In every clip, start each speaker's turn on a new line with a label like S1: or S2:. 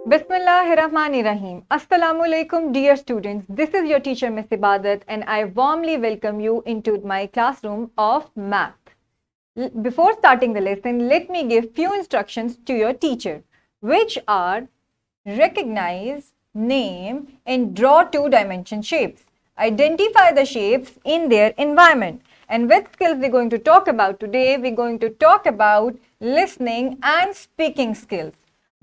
S1: Bismillahirrahmanirrahim. Assalamualaikum, dear students. This is your teacher, Miss Ibadat, and I warmly welcome you into my classroom of math. Before starting the lesson, let me give few instructions to your teacher, which are recognize, name, and draw two-dimension shapes. Identify the shapes in their environment. And what skills we're going to talk about today? We're going to talk about listening and speaking skills.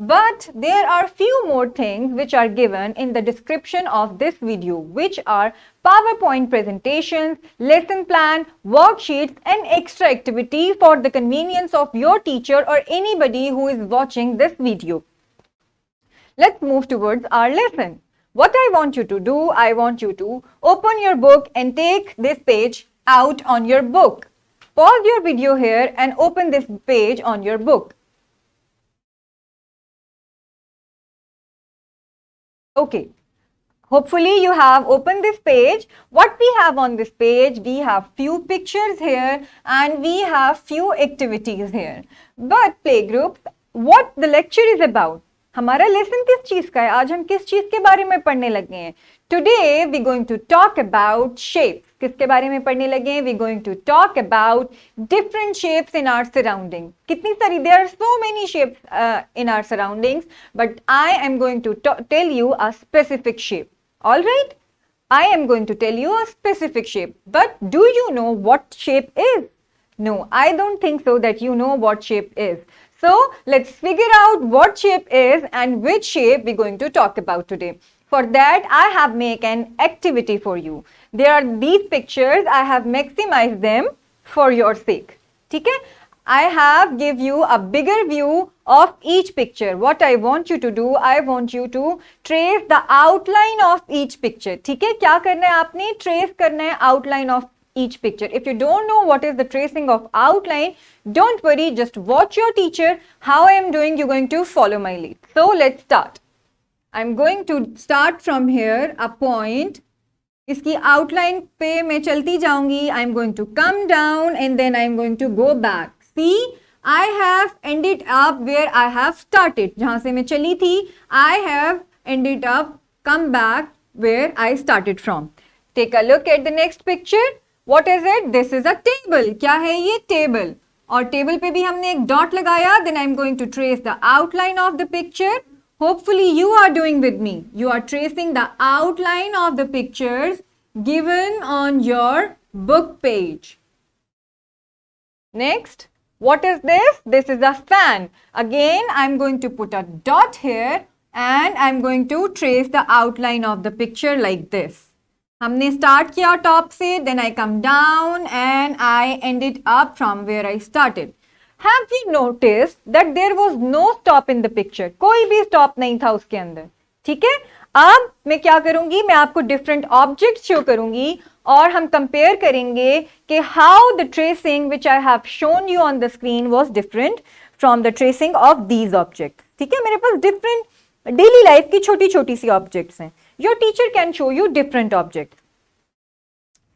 S1: But there are few more things which are given in the description of this video, which are PowerPoint presentations, lesson plan, worksheets, and extra activity for the convenience of your teacher or anybody who is watching this video. Let's move towards our lesson. What I want you to do, I want you to open your book and take this page out on your book. Pause your video here and open this page on your book. Okay, hopefully you have opened this page. What we have on this page, we have few pictures here and we have few activities here. But playgroups, what the lecture is about? हमारा lesson किस चीज का है? आज हम किस चीज के बारे में पढ़ने लगे हैं? Today we going to talk about shapes. किसके बारे में पढ़ने लगे हैं? We going to talk about different shapes in our surrounding. कितनी सारी? There are so many shapes in our surroundings, but I am going to tell you a specific shape. All right? I am going to tell you a specific shape. But do you know what shape is? No, I don't think so that you know what shape is. So let's figure out what shape is and which shape we're going to talk about today. For that, I have made an activity for you. There are these pictures. I have maximized them for your sake. Okay? I have give you a bigger view of each picture. What I want you to do, I want you to trace the outline of each picture. Okay? क्या करना है आपने? Trace करना है outline of each picture. If you don't know what is the tracing of outline, don't worry, just watch your teacher. How I am doing, you're going to follow my lead. So let's start. I'm going to start from here, a point. इसकी outline पे मैं चलती जाऊंगी. I'm going to come down and then I'm going to go back. See, I have ended up where I have started. जहाँ से मैं चली थी, I have ended up come back where I started from. Take a look at the next picture. What is it? This is a table. क्या है ये? Table. और table पे भी हमने एक dot लगाया. Then I'm going to trace the outline of the picture. Hopefully you are doing with me. You are tracing the outline of the pictures given on your book page. Next, what is this? This is a fan. Again, I'm going to put a dot here and I'm going to trace the outline of the picture like this. हमने start किया top से, then I come down and I ended up from where I started. Have you noticed that there was no stop in the picture? कोई भी stop नहीं था उसके अंदर. ठीक है? अब मैं क्या करूंगी? मैं आपको different objects show करूंगी और हम compare करेंगे कि how the tracing which I have shown you on the screen was different from the tracing of these objects. ठीक है? मेरे पास different daily life की छोटी छोटी सी objects हैं. Your teacher can show you different objects.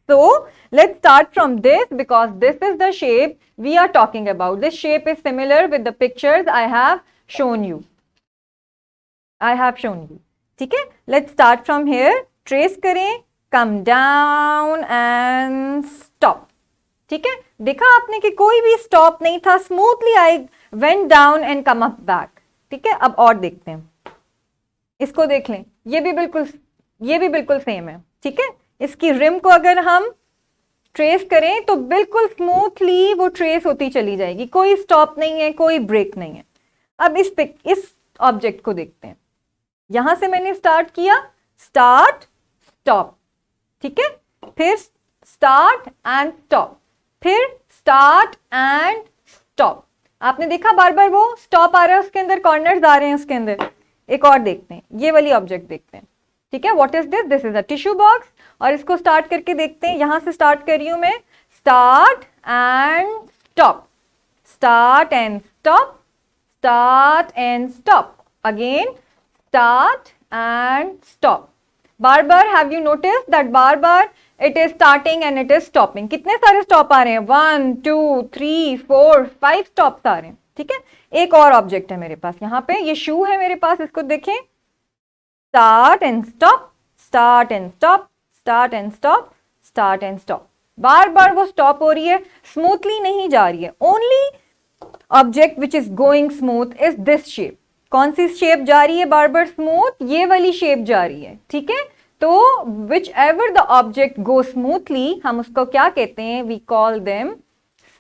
S1: So let's start from this because this is the shape we are talking about. This shape is similar with the pictures I have shown you. ठीक है? Let's start from here. Trace करें, come down and stop. ठीक है? देखा आपने कि कोई भी stop नहीं था. Smoothly I went down and come up back. ठीक है? अब और देखते हैं. इसको देख लें. ये भी बिल्कुल सेम है. ठीक है? इसकी रिम को अगर हम ट्रेस करें तो बिल्कुल स्मूथली वो ट्रेस होती चली जाएगी. कोई स्टॉप नहीं है, कोई ब्रेक नहीं है. अब इस ऑब्जेक्ट को देखते हैं. यहां से मैंने स्टार्ट किया, स्टार्ट स्टॉप. ठीक है? फिर स्टार्ट एंड स्टॉप, फिर स्टार्ट एंड स्टॉप. आपने देखा बार बार वो स्टॉप आ रहा है, उसके अंदर कॉर्नर्स आ रहे हैं उसके अंदर. एक और देखते हैं, ये वाली ऑब्जेक्ट देखते हैं. ठीक है? What is this? This is a tissue box. और इसको स्टार्ट करके देखते हैं. यहां से स्टार्ट कर रही हूं मैं. Start and stop, start and stop, start and stop, again start and stop. बार बार have you notice that bar bar it is starting and it is stopping. कितने सारे स्टॉप आ रहे हैं? 1 2 3 4 5 स्टॉप्स आ रहे हैं. ठीक है, एक और ऑब्जेक्ट है मेरे पास यहाँ पे, ये शू है मेरे पास, इसको देखें, start and stop, start and stop, start and stop, start and stop, बार बार वो स्टॉप हो रही है, स्मूथली नहीं जा रही है। Only object which is going smooth is this shape. कौन सी शेप जा रही है बार बार स्मूथ? ये वाली शेप जा रही है, ठीक है। तो whichever the object go smoothly, हम उसको क्या कहते हैं? We call them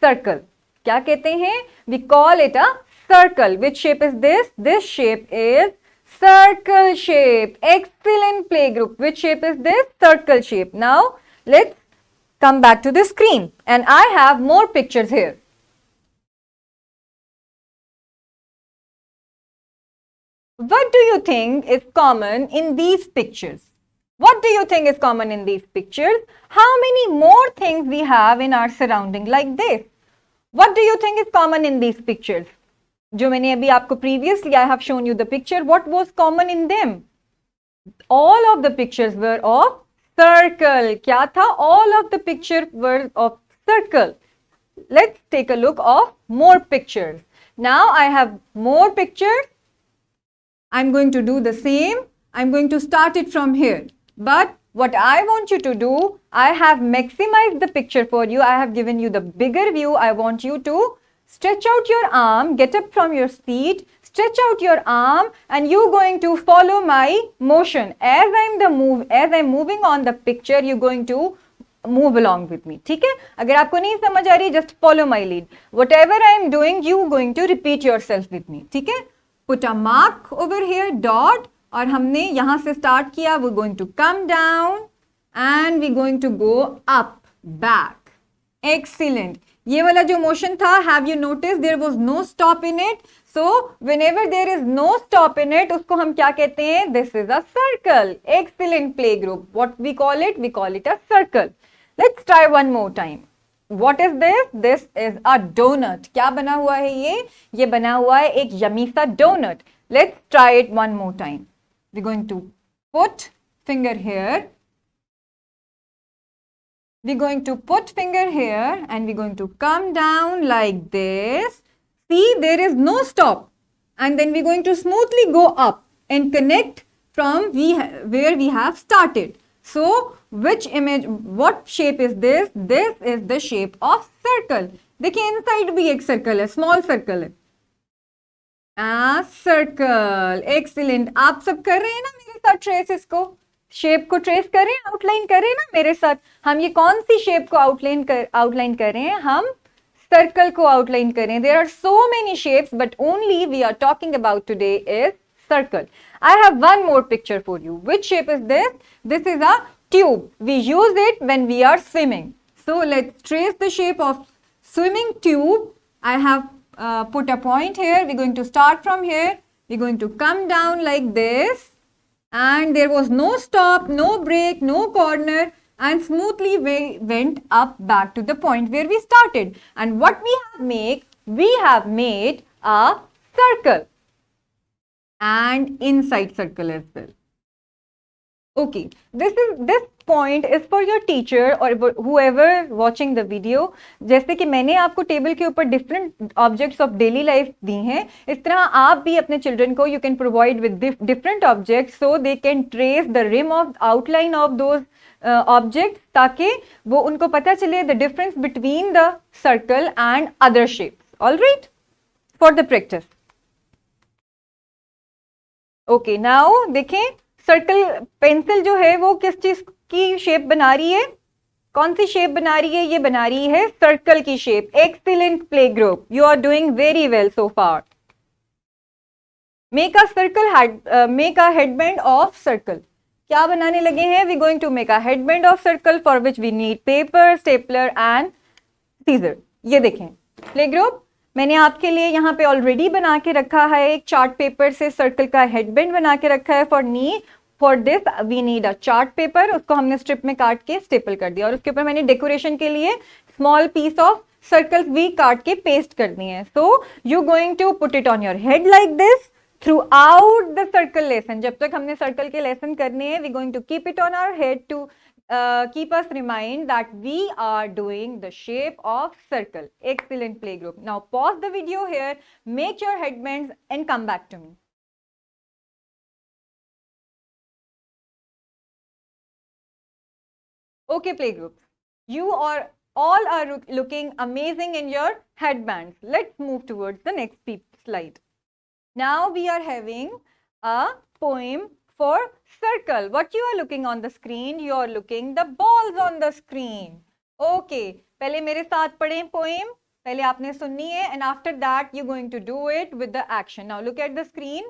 S1: circle. क्या कहते हैं? We call it a circle. Which shape is this? This shape is circle shape. Excellent playgroup. Which shape is this? Circle shape. Now let's come back to the screen, and I have more pictures here. What do you think is common in these pictures? What do you think is common in these pictures? How many more things we have in our surrounding like this? What do you think is common in these pictures? जो मैंने अभी आपको previously I have shown you the picture. What was common in them? All of the pictures were of circle. क्या था? All of the pictures were of circle. Let's take a look of more pictures. Now I have more pictures. I'm going to do the same. I'm going to start it from here. But what I want you to do, I have maximized the picture for you. I have given you the bigger view. I want you to stretch out your arm, get up from your seat, stretch out your arm, and you're going to follow my motion. As I'm moving on the picture, you're going to move along with me. ठीक है? अगर आपको नहीं समझ आ रही, just follow my lead. Whatever I am doing, you going to repeat yourself with me. ठीक है? Put a mark over here, dot, और हमने यहाँ से start किया. We're going to come down and we're going to go up, back. Excellent. ये वाला जो मोशन था, have you noticed there was no stop in it? So whenever there is no stop in it, उसको हम क्या कहते हैं? This is a circle. Excellent playgroup. What we call it? We call it a circle. Let's try one more time. What is this? This is a donut. क्या बना हुआ है ये? ये बना हुआ है एक yummy सा donut. Let's try it one more time. We're going to put finger here. We're going to put finger here and we're going to come down like this. See, there is no stop. And then we're going to smoothly go up and connect from where we have started. So, which image, what shape is this? This is the shape of circle. देखिए inside भी एक circle है, small circle है. Circle. Excellent. आप सब कर रहे हैं ना मेरे साथ trace इसको? शेप को ट्रेस करें, आउटलाइन करें ना मेरे साथ. हम ये कौन सी शेप को आउटलाइन कर रहे हैं? हम सर्कल को आउटलाइन करें. There are so many shapes but only we are talking about today is circle. I have one more picture for you. Which shape is this? This is a tube. We use it when we are swimming. So let's trace the shape of swimming tube. I have put a point here. We're going to start from here. We're going to come down like this. And there was no stop, no break, no corner, and smoothly we went up back to the point where we started. And what we have made a circle and inside circle as well. Okay, this point is for your teacher or whoever watching the video. जैसे कि मैंने आपको table के ऊपर different objects of daily life दी हैं, इस तरह आप भी अपने children को you can provide with different objects so they can trace the rim of outline of those objects, ताकि वो उनको पता चले the difference between the circle and other shapes. All right, for the practice. Okay, now देखें circle pencil जो है वो किस चीज की शेप बना रही है? कौन सी शेप बना रही है? ये बना रही है सर्कल की shape. Excellent play group. You are doing very well so far. Make a circle, make a headband of circle. क्या बनाने लगे हैं? We going to make a headband of circle for which we need paper, stapler and scissor. ये देखें play group, मैंने आपके लिए यहाँ पे ऑलरेडी बना के रखा है. एक चार्ट पेपर से सर्कल का हेडबैंड बना के रखा है. For this we need a chart paper. उसको हमने स्ट्रिप में काट के स्टेपल कर दिया और उसके ऊपर मैंने डेकोरेशन के लिए स्मॉल पीस ऑफ सर्कल्स भी काट के पेस्ट कर दिए हैं. So you going to put it on your head like this throughout the circle lesson. जब तक हमने सर्कल के लेसन करने हैं, we going to keep it on our head to keep us remind that we are doing the shape of circle. Excellent, playgroup. Now pause the video here, make your headbands and come back to me. Okay, playgroup. You are all are looking amazing in your headbands. Let's move towards the next slide. Now we are having a poem for circle. What you are looking on the screen? You are looking the balls on the screen. Okay, पहले मेरे साथ पढ़ें poem. पहले आपने सुननी है and after that you're going to do it with the action. Now look at the screen.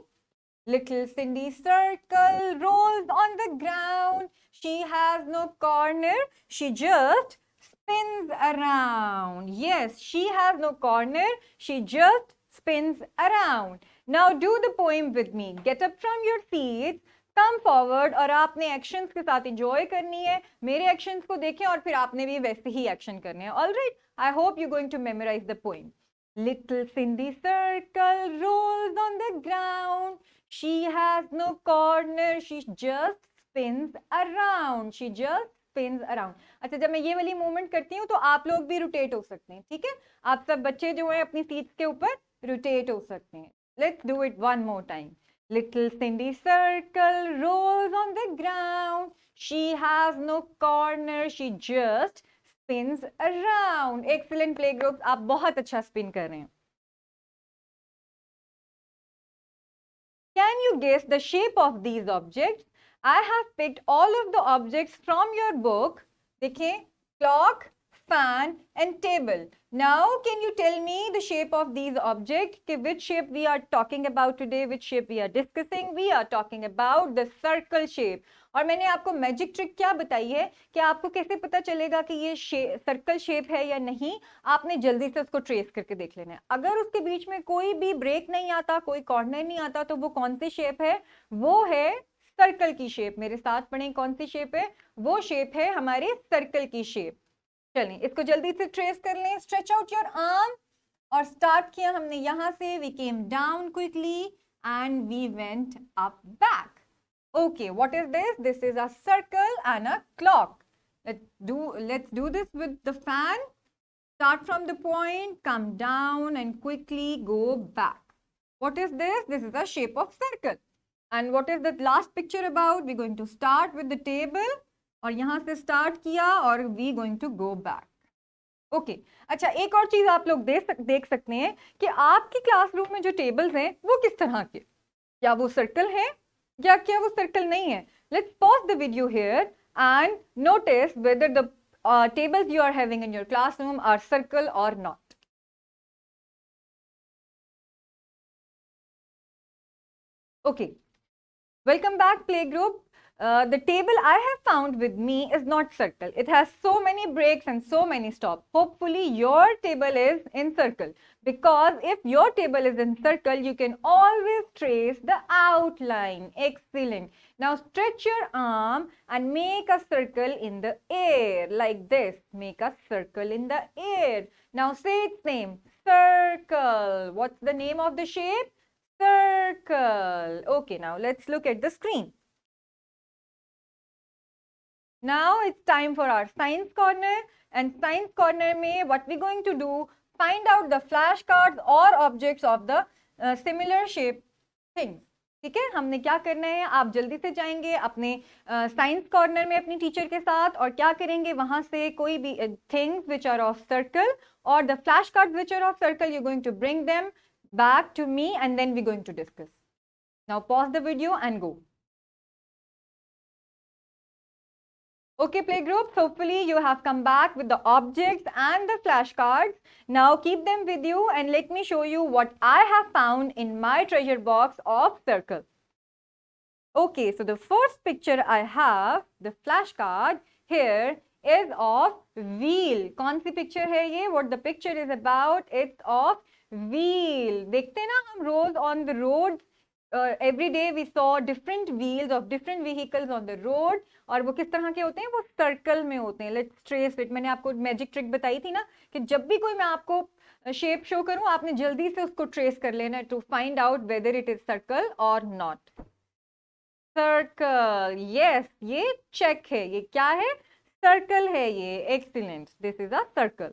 S1: Little Cindy circle rolls on the ground. She has no corner. She just spins around. Yes, she has no corner. She just spins around. Now do the poem with me. Get up from your seats. Come forward और आपने actions के साथ enjoy करनी है. मेरे actions को देखें और फिर आपने भी वैसे ही action करने हैं. All right. I hope you're going to memorize the poem. Little Cindy circle rolls on the ground. She has no corner. She just spins around. She just spins around. अच्छा, जब मैं ये वाली मूवमेंट करती हूँ तो आप लोग भी रोटेट हो सकते हैं. ठीक है, आप सब बच्चे जो हैं अपनी सीट्स के ऊपर रोटेट हो सकते हैं. Let's do it one more time. Little Cindy circle rolls on the ground. She has no corner. She just spins around. Excellent, playgroups. आप बहुत अच्छा स्पिन कर रहे हैं. Can you guess the shape of these objects? I have picked all of the objects from your book. देखें, clock, fan and table. Now can you tell me the shape of these objects? Which shape we are talking about today? Which shape we are discussing? We are talking about the circle shape. और मैंने आपको magic trick क्या बताई है कि आपको कैसे पता चलेगा कि ये सर्कल शेप है या नहीं. आपने जल्दी से उसको ट्रेस करके देख लेना है. अगर उसके बीच में कोई भी ब्रेक नहीं आता, कोई कॉर्नर नहीं आता, तो वो कौन सी शेप है? वो है सर्कल की शेप. मेरे साथ पढ़ें, कौन सी शेप है? वो शेप है हमारे सर्कल की शेप. चलें इसको जल्दी से ट्रेस कर लें. स्ट्रेच आउट योर आर्म और स्टार्ट किया हमने यहां से. We came down quickly and we went up back. Okay, what is this? This is a circle and a clock. Let's do this with the fan. Start from the point, come down and quickly go back. What is this? This is a shape of circle. And what is the last picture about? We're going to start with the table. और यहाँ से start किया और we going to go back. Okay. अच्छा, एक और चीज आप लोग देख सकते हैं कि आपकी क्लासरूम में जो टेबल्स हैं वो किस तरह के, क्या वो सर्कल है या क्या वो सर्कल नहीं है. Let's pause the video here and notice whether the tables you are having in your classroom are circle or not. Okay, welcome back, playgroup. The table I have found with me is not circle. It has so many breaks and so many stops. Hopefully your table is in circle, because if your table is in circle, you can always trace the outline. Excellent. Now stretch your arm and make a circle in the air like this. Make a circle in the air. Now say its name, circle. What's the name of the shape? Circle. Okay, now let's look at the screen. Now it's time for our science corner, and science corner में what we going to do, find out the flashcards or objects of the similar shape things. ठीक है, हमने क्या करना है, आप जल्दी से जाएंगे अपने साइंस कॉर्नर में अपनी टीचर के साथ और क्या करेंगे, वहां से कोई भी things which are off circle or the flash cards which are off circle, you going to bring them back to me and then we're going to discuss. Now pause the video and go. Okay, playgroups, hopefully you have come back with the objects and the flashcards. Now keep them with you and let me show you what I have found in my treasure box of circle. Okay, so the first picture I have, the flashcard here, is of wheel. कौन सी picture है ये? What the picture is about? It's of wheel. देखते हैं ना हम रोज on the road, every day we saw different wheels of different vehicles on the road, और वो किस तरह के होते हैं? वो सर्कल में होते हैं. Let's trace it. मैंने आपको मैजिक ट्रिक बताई थी ना कि जब भी कोई मैं आपको शेप शो करूं, आपने जल्दी से उसको ट्रेस कर लेना है to find out whether it is circle or not. Circle, yes, ये चेक है, ये क्या है, सर्कल है ये, excellent, this is a circle.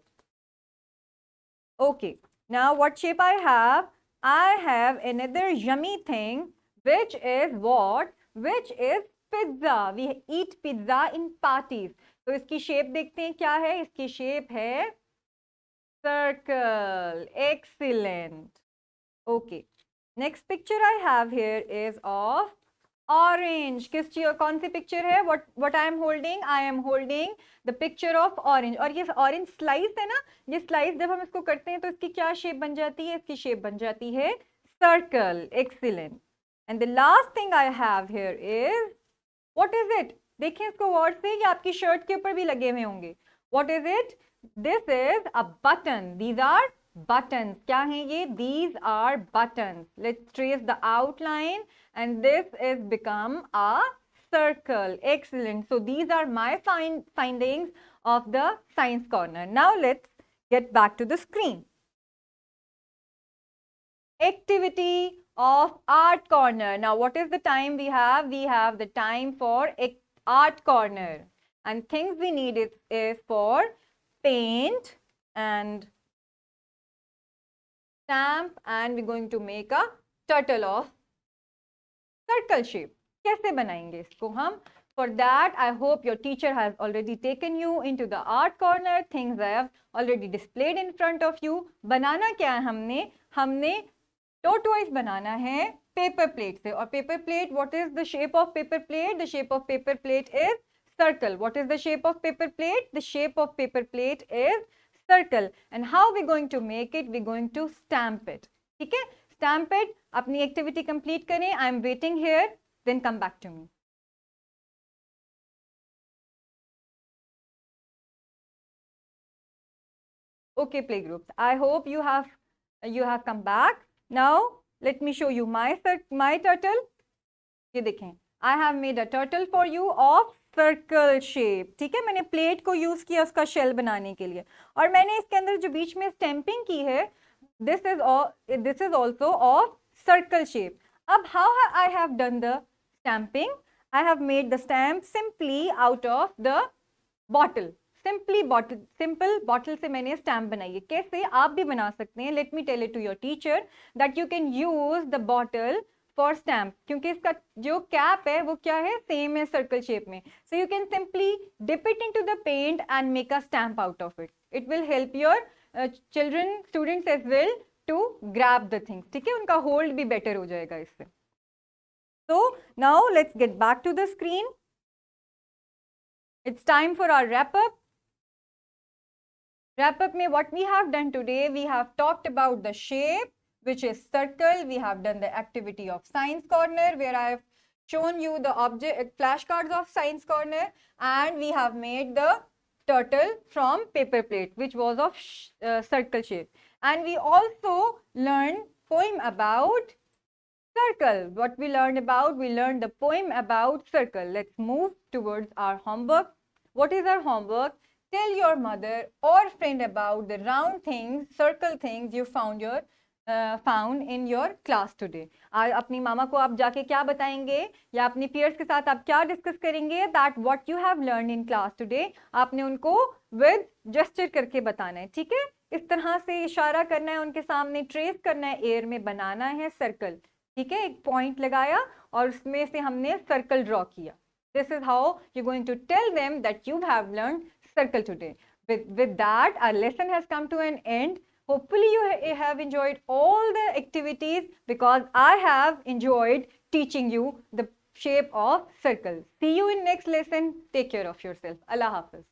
S1: Okay, now what shape I have? I have another yummy thing, which is what? Which is pizza. We eat pizza in parties. तो इसकी shape देखते हैं क्या है, इसकी शेप है circle. Excellent. Okay. Next picture I have here is of orange. किस चीज, कौन सी पिक्चर है? what I am holding? I am holding the picture of orange. और ये orange slice है ना, ये slice जब हम इसको करते हैं तो इसकी क्या शेप बन जाती है? इसकी शेप बन जाती है circle. Excellent. And the last thing I have here is, what is it? देखिए इसको गौर से, ये आपकी शर्ट के ऊपर भी लगे हुए होंगे. What is it? This is a button. These are buttons. क्या हैं ये? These are buttons. Let's trace the outline and this is become a circle. Excellent. So these are my findings of the science corner. Now let's get back to the screen. Activity of art corner. Now what is the time we have? We have the time for art corner, and things we need is for paint and stamp, and we're going to make a turtle of circle shape. कैसे बनाएंगे इसको हम? For that, I hope your teacher has already taken you into the art corner. Things I have already displayed in front of you. बनाना क्या है हमने tortoise बनाना है paper plate से. और paper plate, what is the shape of paper plate? The shape of paper plate is circle. What is the shape of paper plate? The shape of paper plate is circle. And how we going to make it? We're going to stamp it. ठीक है? Stamp it. अपनी activity complete करें. I am waiting here. Then come back to me. Okay, playgroups. I hope you have come back. Now let me show you my turtle. ये देखें, I have made a turtle for you of circle shape. ठीक है, मैंने plate को use किया उसका shell बनाने के लिए, और मैंने इसके अंदर जो बीच में स्टैंपिंग की है, this is also of circle shape. अब how I have done the stamping? I have made the stamp simply out of the bottle. Simple bottle से मैंने स्टैम्प बनाई है. कैसे आप भी बना सकते हैं? Let me tell it to your teacher that you can use the bottle for stamp, क्योंकि इसका जो कैप है वो क्या है, सेम है सर्कल शेप में. So you can simply dip it into the paint and make a stamp out of it. It will help your children, students as well to grab the things. ठीक है, उनका hold भी better हो जाएगा इससे. So now let's get back to the screen. It's time for our wrap up. Wrap up में what we have done today, we have talked about the shape, which is circle. We have done the activity of science corner, where I have shown you the object flashcards of science corner, and we have made the turtle from paper plate, which was of circle shape. And we also learned poem about circle. What we learned the poem about circle. Let's move towards our homework. What is our homework? Tell your mother or friend about the round things, circle things you found in your class today. आज अपनी मामा को आप जाके क्या बताएंगे, या अपनी peers के साथ आप क्या डिस्कस करेंगे? That what you have learned in class today, आपने उनको with gesture करके बताना है. ठीक है, इस तरह से इशारा करना है, उनके सामने ट्रेस करना है, एयर में बनाना है सर्कल. ठीक है, एक पॉइंट लगाया और उसमें से हमने सर्कल ड्रॉ किया. This is how you're going to tell them that you have learned circle today. With that, our lesson has come to an end. Hopefully you have enjoyed all the activities, because I have enjoyed teaching you the shape of circles. See you in next lesson. Take care of yourself. Allah Hafiz.